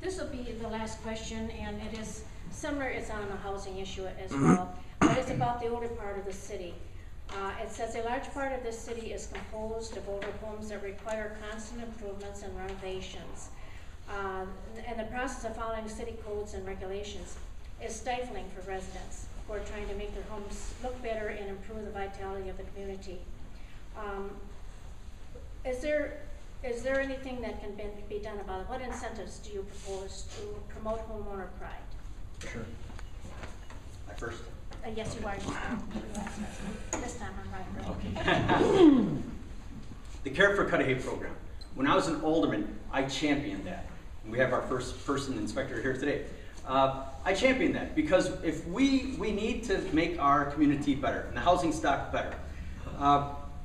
This will be the last question, and it is similar. It's on a housing issue as well, but it's about the older part of the city. It says a large part of this city is composed of older homes that require constant improvements and renovations. And the process of following city codes and regulations is stifling for residents who are trying to make their homes look better and improve the vitality of the community. Is there anything that can be done about it? What incentives do you propose to promote homeowner pride? Sure. I first. Yes, you are. This time I'm right. Okay. The Care for Cudahy program. When I was an alderman, I championed that. We have our first person inspector here today. I championed that because if we need to make our community better and the housing stock better.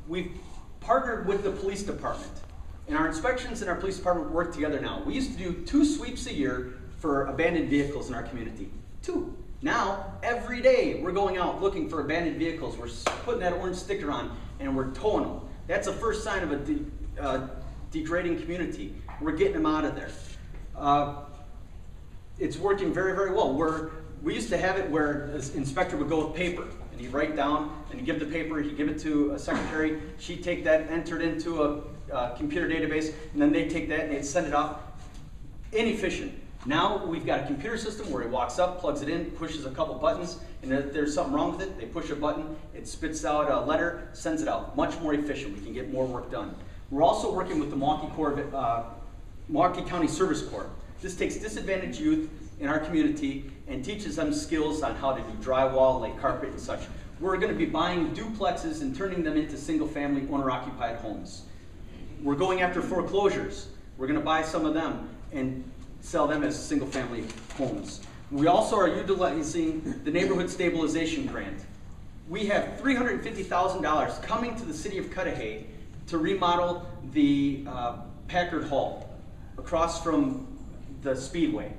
We've partnered with the police department, and our inspections and our police department work together now. We used to do 2 sweeps a year for abandoned vehicles in our community. 2. Now, every day, we're going out looking for abandoned vehicles. We're putting that orange sticker on, and we're towing them. That's the first sign of a degrading community. We're getting them out of there. It's working very, very well. We used to have it where an inspector would go with paper, and he'd write down, and he'd give the paper, he'd give it to a secretary, she'd take that, enter it into a computer database, and then they'd take that and they'd send it off. Inefficient. Now we've got a computer system where he walks up, plugs it in, pushes a couple buttons, and if there's something wrong with it, they push a button, it spits out a letter, sends it out. Much more efficient. We can get more work done. We're also working with the Milwaukee County Service Corps. This takes disadvantaged youth in our community and teaches them skills on how to do drywall, lay carpet, and such. We're going to be buying duplexes and turning them into single-family owner-occupied homes. We're going after foreclosures. We're going to buy some of them and sell them as single-family homes. We also are utilizing the Neighborhood Stabilization Grant. We have $350,000 coming to the city of Cudahy to remodel the Packard Hall across from the Speedway.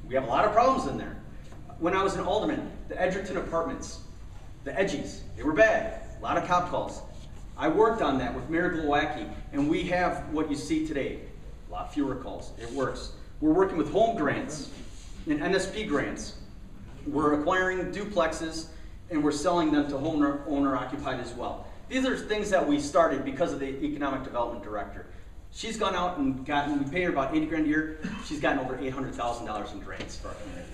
We have a lot of problems in there. When I was an alderman, the Edgerton Apartments, the Edgies, they were bad. A lot of cop calls. I worked on that with Mayor Glowacki, and we have what you see today. A lot fewer calls. It works. We're working with home grants and NSP grants. We're acquiring duplexes, and we're selling them to owner-occupied as well. These are things that we started because of the Economic Development Director. She's gone out and gotten, we pay her about 80 grand a year. She's gotten over $800,000 in grants for our community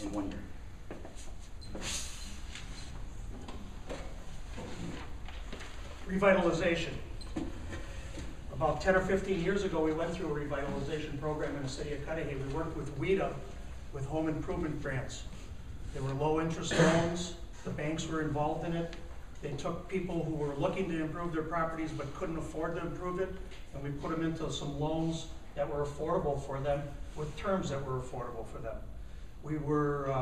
in 1 year. Revitalization. About 10 or 15 years ago, we went through a revitalization program in the city of Cudahy. We worked with WIDA with home improvement grants. They were low interest loans. The banks were involved in it. They took people who were looking to improve their properties but couldn't afford to improve it, and we put them into some loans that were affordable for them with terms that were affordable for them. We were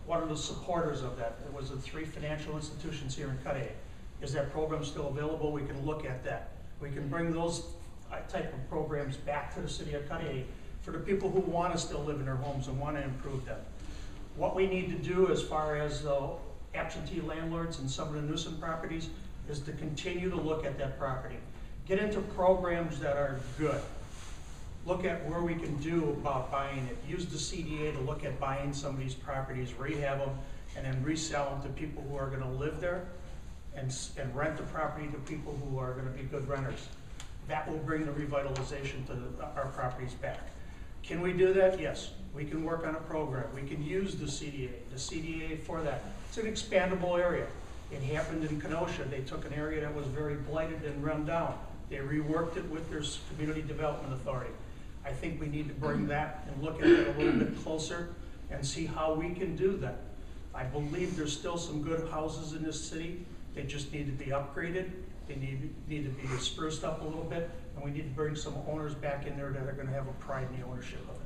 one of the supporters of that. It was the 3 financial institutions here in Cudahy. Is that program still available? We can look at that. We can bring those type of programs back to the city of Cudahy for the people who want to still live in their homes and want to improve them. What we need to do as far as the absentee landlords and some of the nuisance properties is to continue to look at that property. Get into programs that are good. Look at where we can do about buying it. Use the CDA to look at buying some of these properties, rehab them, and then resell them to people who are going to live there and rent the property to people who are going to be good renters. That will bring the revitalization to our properties back. Can we do that? Yes. We can work on a program. We can use the CDA for that. It's an expandable area. It happened in Kenosha. They took an area that was very blighted and run down. They reworked it with their Community Development Authority. I think we need to bring that and look at it a little bit closer and see how we can do that. I believe there's still some good houses in this city. They just need to be upgraded. They need to be spruced up a little bit, and we need to bring some owners back in there that are going to have a pride in the ownership of it.